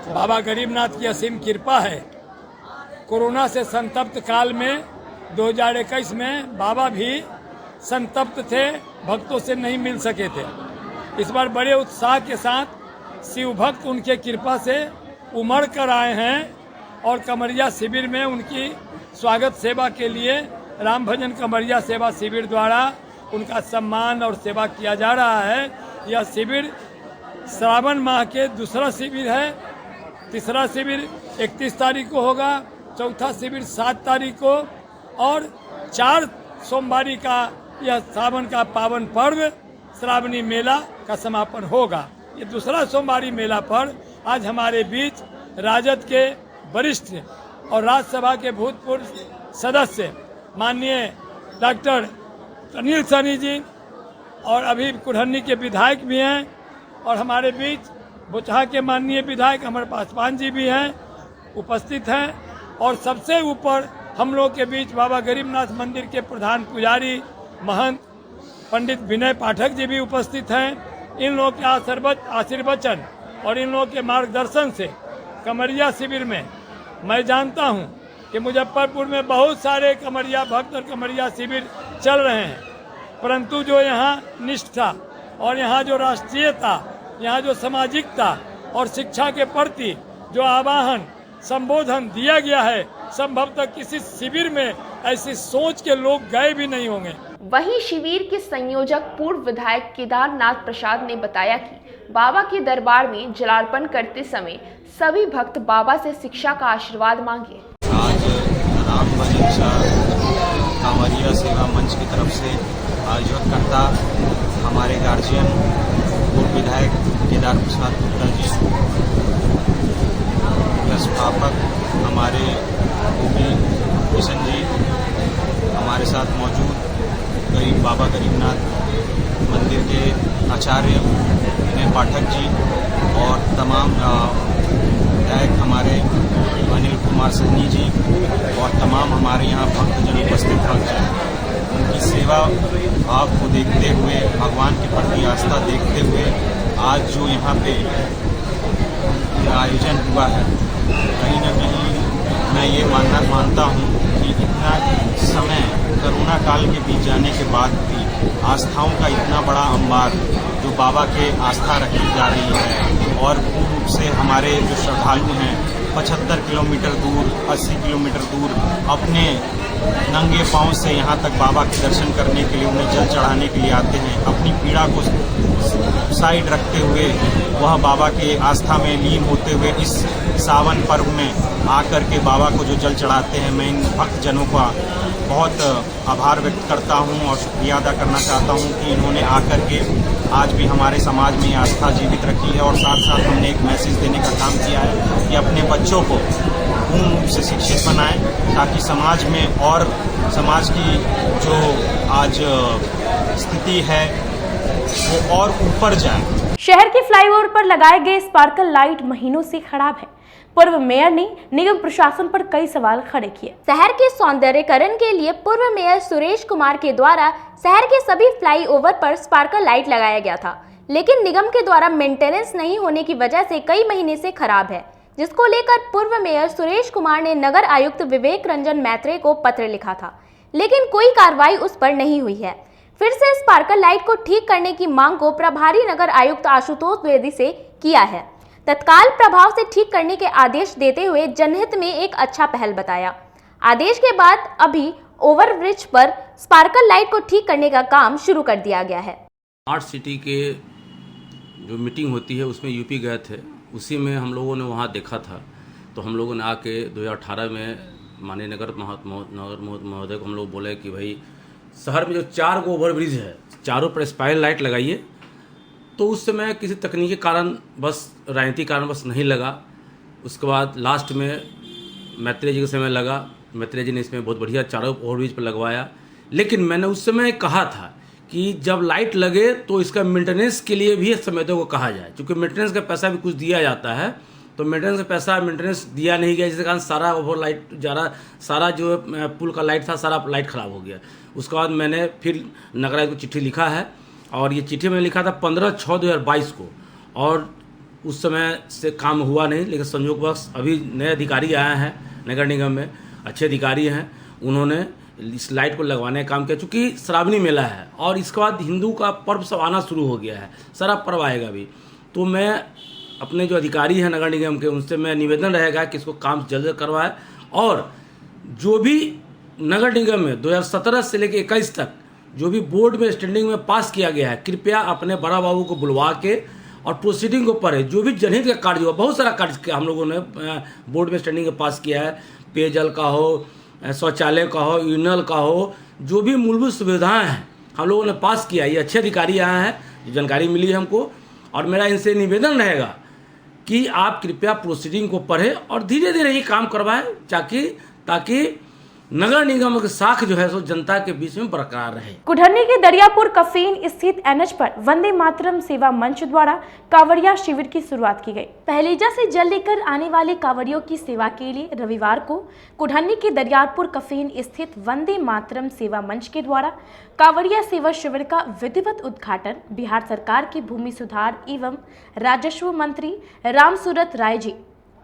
बाबा गरीबनाथ की असीम कृपा है। कोरोना से संतप्त काल में 2021 में बाबा भी संतप्त थे, भक्तों से नहीं मिल सके थे। इस बार बड़े उत्साह के साथ शिव भक्त उनके कृपा से उमड़ कर आए हैं और कमरिया शिविर में उनकी स्वागत सेवा के लिए राम भजन कमरिया सेवा शिविर द्वारा उनका सम्मान और सेवा किया जा रहा है। यह शिविर श्रावण माह के दूसरा शिविर है। तीसरा शिविर 31 तारीख को होगा, चौथा शिविर 7 तारीख को और 4 सोमवारी का यह सावन का पावन पर्व श्रावणी मेला का समापन होगा। ये दूसरा सोमवारी मेला पर आज हमारे बीच राजद के वरिष्ठ और राज्यसभा के भूतपूर्व सदस्य माननीय डॉक्टर अनिल सैनी जी और अभी कुढ़नी के विधायक भी हैं और हमारे बीच बोचहा के माननीय विधायक अमर पासवान जी भी हैं, उपस्थित हैं। और सबसे ऊपर हम लोग के बीच बाबा गरीबनाथ मंदिर के प्रधान पुजारी महंत पंडित विनय पाठक जी भी उपस्थित हैं। इन लोगों के आशीर्वचन और इन लोगों के मार्गदर्शन से कमरिया शिविर में मैं जानता हूं कि मुजफ्फरपुर में बहुत सारे कमरिया भक्त और कमरिया शिविर चल रहे हैं, परंतु जो यहाँ निष्ठा और यहाँ जो राष्ट्रीयता, यहाँ जो सामाजिकता और शिक्षा के प्रति जो आवाहन संबोधन दिया गया है, संभवतः किसी शिविर में ऐसी सोच के लोग गए भी नहीं होंगे। वहीं शिविर के संयोजक पूर्व विधायक केदारनाथ प्रसाद ने बताया कि बाबा के दरबार में जलार्पण करते समय सभी भक्त बाबा से शिक्षा का आशीर्वाद मांगे। आज राम भजन कांवरिया सेवा मंच की तरफ से आयोजकर्ता हमारे गार्जियन पूर्व विधायक केदार प्रसाद गुप्ता जी, संस्थापक हमारे गोपी किशन जी, हमारे साथ मौजूद बाबा गरीबनाथ मंदिर के आचार्य विनय पाठक जी और तमाम विधायक हमारे अनिल कुमार सन्नी जी और तमाम हमारे यहाँ भक्तजन उपस्थित भक्त हैं। उनकी सेवा भाव को देखते हुए, भगवान के प्रति आस्था देखते हुए आज जो यहाँ पे आयोजन हुआ है, कहीं न कहीं मैं ये मानता हूँ कि इतना समय कोरोना काल के बीच जाने के बाद भी आस्थाओं का इतना बड़ा अंबार जो बाबा के आस्था रखी जा रही है और पूर्ण रूप से हमारे जो श्रद्धालु हैं 75 किलोमीटर दूर, 80 किलोमीटर दूर अपने नंगे पांव से यहाँ तक बाबा के दर्शन करने के लिए, उन्हें जल चढ़ाने के लिए आते हैं। अपनी पीड़ा को साइड रखते हुए वह बाबा के आस्था में लीन होते हुए इस सावन पर्व में आकर के बाबा को जो जल चढ़ाते हैं, मैं इन भक्तजनों का बहुत आभार व्यक्त करता हूं और शुक्रिया अदा करना चाहता हूं कि इन्होंने आकर के आज भी हमारे समाज में आस्था जीवित रखी है और साथ साथ हमने एक मैसेज देने का काम किया है कि अपने बच्चों को पूर्ण रूप से शिक्षित बनाएं ताकि समाज में और समाज की जो आज स्थिति है वो और ऊपर जाए। शहर के फ्लाईओवर पर लगाए गए स्पार्कल लाइट महीनों से खराब है। पूर्व मेयर ने निगम प्रशासन पर कई सवाल खड़े किए। शहर के सौंदर्यकरण के लिए पूर्व मेयर सुरेश कुमार के द्वारा शहर के सभी फ्लाईओवर पर स्पार्कल लाइट लगाया गया था, लेकिन निगम के द्वारा मेंटेनेंस नहीं होने की वजह से कई महीने से खराब है, जिसको लेकर पूर्व मेयर सुरेश कुमार ने नगर आयुक्त विवेक रंजन मैत्रेय को पत्र लिखा था, लेकिन कोई कार्रवाई उस पर नहीं हुई है। फिर से स्पार्कल लाइट को ठीक करने की मांग को प्रभारी नगर आयुक्त आशुतोष द्विवेदी से किया है। तत्काल प्रभाव से ठीक करने के आदेश देते हुए जनहित में एक अच्छा पहल बताया। आदेश के बाद अभी ओवरब्रिज पर स्पार्कल लाइट को ठीक करने का काम शुरू कर दिया गया है। स्मार्ट सिटी के जो मीटिंग होती है उसमें यूपी गए थे, उसी में हम लोगों ने वहाँ देखा था। तो हम लोगों ने आके 2018 में माननीय नगर महोदय को हम लोग बोले कि भाई शहर में जो 4 गो ओवरब्रिज है, चारों पर स्पाइरल लाइट लगाइए। तो उस समय किसी तकनीकी कारण बस राजनीतिक कारण बस नहीं लगा। उसके बाद लास्ट में मैत्रेय जी के समय लगा, मैत्रेय जी ने इसमें बहुत बढ़िया चारों ओवरब्रिज पर लगवाया। लेकिन मैंने उस समय कहा था कि जब लाइट लगे तो इसका मेंटेनेंस के लिए भी संवेदकों को कहा जाए, क्योंकि मेंटेनेंस का पैसा भी कुछ दिया जाता है। तो मेंटेनेंस का पैसा मेंटेनेंस दिया नहीं गया, जिसके कारण सारा ओवर लाइट सारा जो पुल का लाइट था सारा लाइट ख़राब हो गया। उसके बाद मैंने फिर नगर आयुक्त को चिट्ठी लिखा है, और ये चिट्ठी मैंने लिखा था 15/6/2022 को, और उस समय से काम हुआ नहीं। लेकिन संयोगवश अभी नए अधिकारी आए हैं नगर निगम में, अच्छे अधिकारी हैं, उन्होंने इस लाइट को लगवाने का काम किया। चूँकि श्रावणी मेला है और इसके बाद हिंदू का पर्व सब आना शुरू हो गया है, सारा पर्व आएगा भी, तो मैं अपने जो अधिकारी हैं नगर निगम के उनसे मैं निवेदन रहेगा कि इसको काम जल्द करवाए, और जो भी नगर निगम में 2017 से लेकर 21 तक जो भी बोर्ड में स्टैंडिंग में पास किया गया है, कृपया अपने बड़ा बाबू को बुलवा के और प्रोसीडिंग को पढ़े। जो भी जनहित का कार्य हुआ, बहुत सारा कार्य हम लोगों ने बोर्ड में स्टैंडिंग में पास किया है, पेयजल का हो, शौचालय का हो, यूरिनल का हो, जो भी मूलभूत सुविधाएं हैं हम लोगों ने पास किया। ये अच्छे अधिकारी आए हैं, जो जानकारी मिली है हमको, और मेरा इनसे निवेदन रहेगा कि आप कृपया प्रोसीडिंग को पढ़ें और धीरे धीरे ये काम करवाएं, ताकि नगर निगम की साख जो है सो जनता के बीच में बरकरार रहे। कुढ़नी के दरियापुर कफीन स्थित एनएच पर वंदे मातरम सेवा मंच द्वारा कांवड़िया शिविर की शुरुआत की गई। पहलीजा से जल लेकर आने वाले कांवड़ियों की सेवा के लिए रविवार को कुढ़नी के दरियापुर कफीन स्थित वंदे मातरम सेवा मंच के द्वारा कांवड़िया सेवा शिविर का विधिवत उद्घाटन बिहार सरकार के भूमि सुधार एवं राजस्व मंत्री रामसूरत राय जी,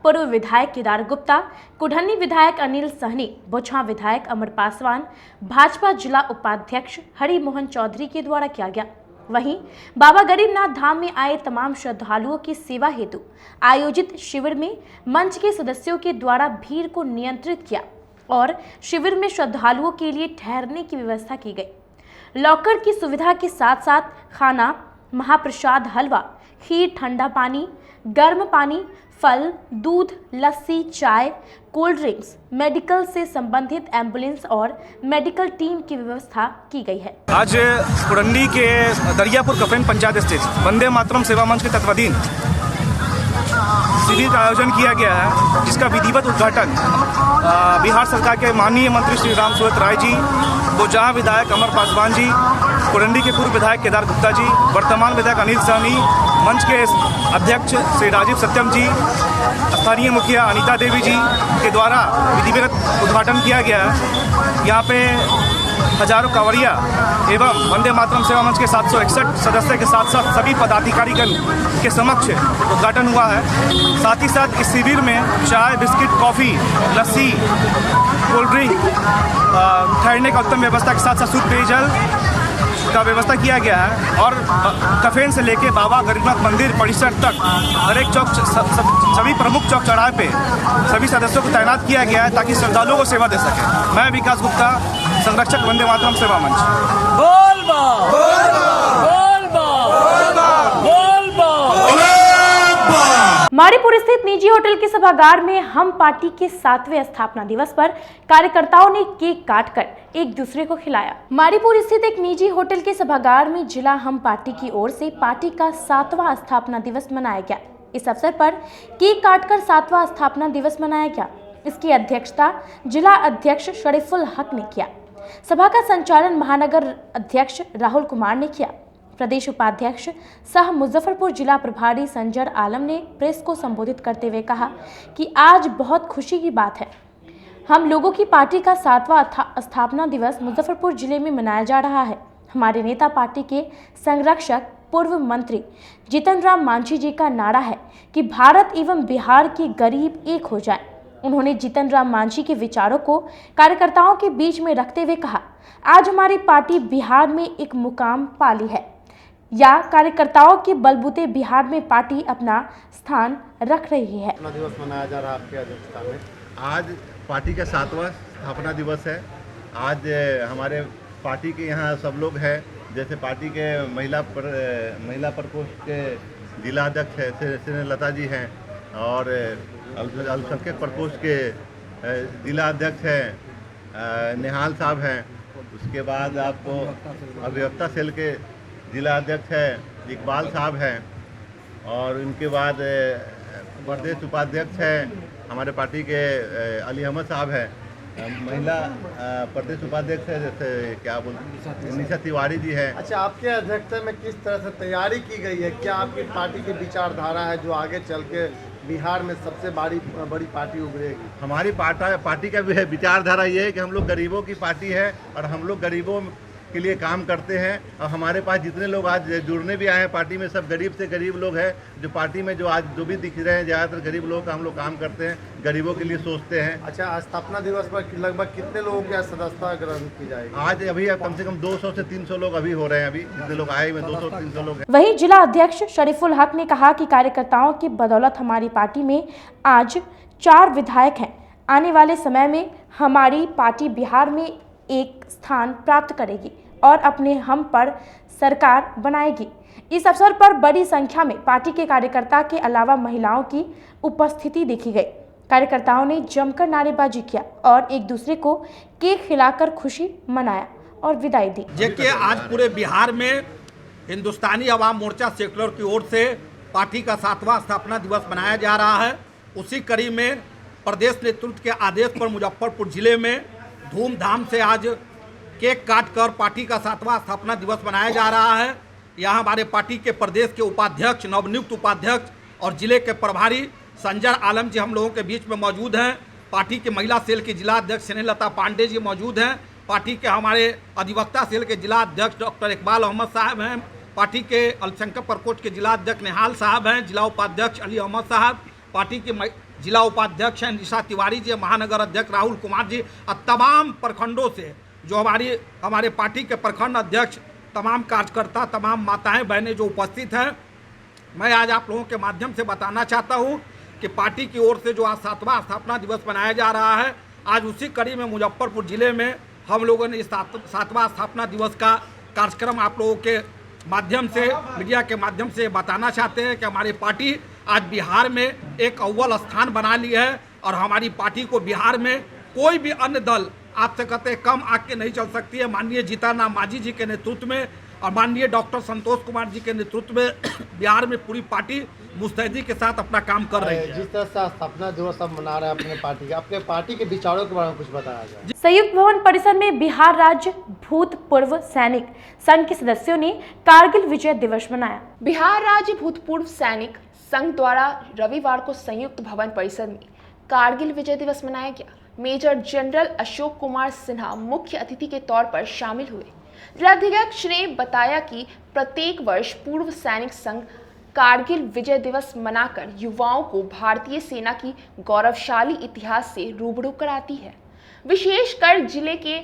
पूर्व विधायक केदार गुप्ता, कुढ़नी विधायक अनिल सहनी, बोचहा विधायक अमर पासवान, भाजपा जिला उपाध्यक्ष हरि मोहन चौधरी के द्वारा किया गया। वहीं बाबा गरीबनाथ धाम में आए तमाम श्रद्धालुओं की सेवा हेतु आयोजित शिविर में मंच के सदस्यों के द्वारा भीड़ को नियंत्रित किया और शिविर में श्रद्धालुओं के लिए ठहरने की व्यवस्था की गई। लॉकर की सुविधा के साथ साथ खाना, महाप्रसाद, हलवा, खीर, ठंडा पानी, गर्म पानी, फल, दूध, लस्सी, चाय, कोल्ड ड्रिंक्स, मेडिकल से संबंधित एम्बुलेंस और मेडिकल टीम की व्यवस्था की गई है। आज कुढ़नी के दरियापुर कफीन पंचायत स्थित वंदे मातरम सेवा मंच के तत्वाधीन शिविर का आयोजन किया गया है, जिसका विधिवत उद्घाटन बिहार सरकार के माननीय मंत्री श्री रामसूरत राय जी, बोचहा विधायक अमर पासवान जी, कुढ़नी के पूर्व विधायक केदार गुप्ता जी, वर्तमान विधायक अनिल सहनी, मंच के अध्यक्ष श्री राजीव सत्यम जी, स्थानीय मुखिया अनीता देवी जी के द्वारा विधिवत उद्घाटन किया गया है। यहाँ पे हजारों कांवड़िया एवं वंदे मातरम सेवा मंच के 761 सदस्य के साथ साथ सभी पदाधिकारीगण के समक्ष उद्घाटन हुआ है। साथ ही साथ इस शिविर में चाय, बिस्किट, कॉफ़ी, लस्सी, कोल्ड ड्रिंक, ठहरने का उत्तम व्यवस्था के साथ साथ शुद्ध पेयजल का व्यवस्था किया गया है। और कफेन से लेके बाबा गरीबनाथ मंदिर परिसर तक हर एक चौक, सभी प्रमुख चौक चौराहे पे सभी सदस्यों को तैनात किया गया है ताकि श्रद्धालुओं को सेवा दे सके। मैं विकास गुप्ता, संरक्षक वंदे मातरम सेवा मंच। बोल बा, बोल बा, बोल बा, बोल बा, बोल बा। मारीपुर स्थित निजी होटल के सभागार में हम पार्टी के 7वें स्थापना दिवस पर कार्यकर्ताओं ने केक काटकर एक दूसरे को खिलाया। मारीपुर स्थित एक निजी होटल के सभागार में जिला हम पार्टी की ओर से पार्टी का 7वां स्थापना दिवस मनाया गया। इस अवसर पर केक काटकर 7वां स्थापना दिवस मनाया गया। इसकी अध्यक्षता जिला अध्यक्ष शरीफुल हक ने किया। सभा का संचालन महानगर अध्यक्ष राहुल कुमार ने किया। प्रदेश उपाध्यक्ष सह मुजफ्फरपुर जिला प्रभारी संजर आलम ने प्रेस को संबोधित करते हुए कहा कि आज बहुत खुशी की बात है, हम लोगों की पार्टी का 7वां स्थापना दिवस मुजफ्फरपुर जिले में मनाया जा रहा है। हमारे नेता पार्टी के संरक्षक पूर्व मंत्री जीतन राम मांझी जी का नारा है कि भारत एवं बिहार के गरीब एक हो जाएं। उन्होंने जीतन राम मांझी के विचारों को कार्यकर्ताओं के बीच में रखते हुए कहा, आज हमारी पार्टी बिहार में एक मुकाम पाली है या कार्यकर्ताओं के बलबूते बिहार में पार्टी अपना स्थान रख रही है। स्थापना दिवस मनाया जा रहा है आपके अध्यक्षता में। आज पार्टी का 7वां स्थापना दिवस है। आज हमारे पार्टी के यहाँ सब लोग हैं, जैसे पार्टी के महिला प्रकोष्ठ के जिला अध्यक्ष है श्री लता जी हैं और अल्पसंख्यक प्रकोष्ठ के जिला अध्यक्ष हैं निहाल साहब हैं। उसके बाद आपको अभिवक्ता सेल के जिला अध्यक्ष है इकबाल साहब हैं और उनके बाद प्रदेश उपाध्यक्ष हैं हमारे पार्टी के अली अहमद साहब हैं। महिला प्रदेश उपाध्यक्ष है जैसे क्या बोलते निशा तिवारी जी हैं। अच्छा, आपके अध्यक्षता में किस तरह से तैयारी की गई है? क्या आपकी पार्टी की विचारधारा है जो आगे चल के बिहार में सबसे बड़ी पार्टी उभरेगी? हमारी पार्टी का विचारधारा ये है कि हम लोग गरीबों की पार्टी है और हम लोग गरीबों के लिए काम करते हैं। और हमारे पास जितने लोग आज जुड़ने भी आए हैं पार्टी में, सब गरीब से गरीब लोग हैं। जो पार्टी में जो भी दिख रहे हैं ज़्यादातर गरीब लोग का हम लोग काम करते हैं, गरीबों के लिए सोचते हैं। अच्छा, स्थापना दिवस पर लगभग कितने लोगों की सदस्यता ग्रहण की जाएगी? आज अभी कम से कम 200 से 300 लोग अभी हो रहे हैं। अभी जितने लोग आए हुए 200-300 लोग हैं। वहीं जिला अध्यक्ष शरीफुल हक ने कहा कि कार्यकर्ताओं की बदौलत हमारी पार्टी में आज 4 विधायक हैं। आने वाले समय में हमारी पार्टी बिहार में एक स्थान प्राप्त करेगी और अपने हम पर सरकार बनाएगी। इस अवसर पर बड़ी संख्या में पार्टी के कार्यकर्ता के अलावा महिलाओं की उपस्थिति देखी गई। कार्यकर्ताओं ने जमकर नारेबाजी किया और एक दूसरे को केक खिलाकर खुशी मनाया और विदाई दी। देखिए, आज पूरे बिहार में हिंदुस्तानी अवाम मोर्चा सेक्युलर की ओर से पार्टी का 7वां स्थापना दिवस मनाया जा रहा है। उसी कड़ी में प्रदेश नेतृत्व के आदेश पर मुजफ्फरपुर जिले में धूमधाम से आज केक काटकर पार्टी का 7वां स्थापना दिवस मनाया जा रहा है। यहाँ हमारे पार्टी के प्रदेश के उपाध्यक्ष, नवनियुक्त उपाध्यक्ष और जिले के प्रभारी संजय आलम जी हम लोगों के बीच में मौजूद हैं। पार्टी के महिला सेल की जिला अध्यक्ष स्नेहलता पांडे जी मौजूद हैं। पार्टी के हमारे अधिवक्ता सेल के जिला अध्यक्ष डॉक्टर इकबाल अहमद साहब हैं। पार्टी के अल्पसंख्यक प्रकोष्ठ के जिला अध्यक्ष निहाल साहब हैं। जिला उपाध्यक्ष अली अहमद साहब, पार्टी के जिला उपाध्यक्ष हैं निशा तिवारी जी, महानगर अध्यक्ष राहुल कुमार जी और तमाम प्रखंडों से जो हमारे पार्टी के प्रखंड अध्यक्ष, तमाम कार्यकर्ता, तमाम माताएं बहनें जो उपस्थित हैं। मैं आज आप लोगों के माध्यम से बताना चाहता हूं कि पार्टी की ओर से जो आज 7वां स्थापना दिवस मनाया जा रहा है, आज उसी कड़ी में मुजफ्फरपुर जिले में हम लोगों ने इस 7वां स्थापना दिवस का कार्यक्रम आप लोगों के माध्यम से, मीडिया के माध्यम से बताना चाहते हैं कि हमारी पार्टी आज बिहार में एक अव्वल स्थान बना ली है और हमारी पार्टी को बिहार में कोई भी अन्य दल आपसे कहते कम आके नहीं चल सकती है। माननीय जीतन राम मांझी जी के नेतृत्व में और माननीय डॉक्टर संतोष कुमार जी के नेतृत्व में बिहार में पूरी पार्टी मुस्तैदी के साथ अपना काम कर रही है। जिस तरह से स्थापना दिवस अब मना रहे हैं अपने पार्टी के विचारों के बारे में कुछ बताया जाए। संयुक्त भवन परिसर में बिहार राज्य भूतपूर्व सैनिक संघ के सदस्यों ने कारगिल विजय दिवस मनाया। बिहार राज्य भूतपूर्व सैनिक संघ द्वारा रविवार को संयुक्त भवन परिसर में कारगिल विजय दिवस मनाया गया। मेजर जनरल अशोक कुमार सिन्हा मुख्य अतिथि के तौर पर शामिल हुए। जिलाध्यक्ष ने बताया कि प्रत्येक वर्ष पूर्व सैनिक संघ कारगिल विजय दिवस मनाकर युवाओं को भारतीय सेना की गौरवशाली इतिहास से रूबरू कराती है। विशेषकर जिले के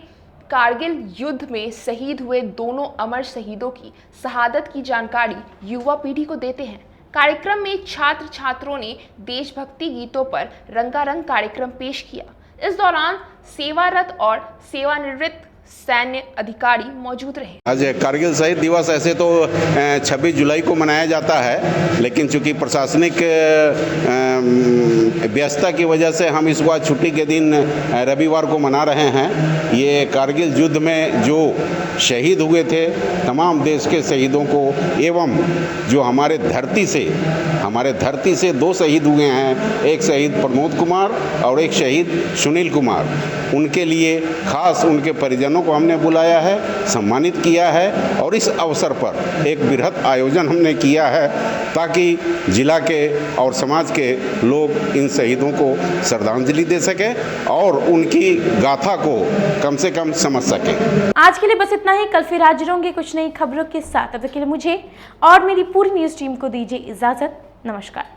कारगिल युद्ध में शहीद हुए दोनों अमर शहीदों की शहादत की जानकारी युवा पीढ़ी को देते हैं। कार्यक्रम में छात्र छात्रों ने देशभक्ति गीतों पर रंगारंग कार्यक्रम पेश किया। इस दौरान सेवारत और सेवानिवृत्त सैन्य अधिकारी मौजूद रहे। आज कारगिल शहीद दिवस ऐसे तो 26 जुलाई को मनाया जाता है, लेकिन चूंकि प्रशासनिक व्यस्तता की वजह से हम इस बार छुट्टी के दिन रविवार को मना रहे हैं। ये कारगिल युद्ध में जो शहीद हुए थे तमाम देश के शहीदों को एवं जो हमारे धरती से 2 शहीद हुए हैं, एक शहीद प्रमोद कुमार और एक शहीद सुनील कुमार, उनके लिए खास उनके परिजनों को हमने बुलाया है, सम्मानित किया है और इस अवसर पर एक बृहद आयोजन हमने किया है ताकि जिला के और समाज के लोग इन शहीदों को श्रद्धांजलि दे सकें और उनकी गाथा को कम से कम समझ सकें। आज के लिए बस इतना ही। कल फिर हाजिर होंगे कुछ नई खबरों के साथ। तब तक के लिए मुझे और मेरी पूरी न्यूज़ टीम को दीजिए इजाजत। नमस्कार।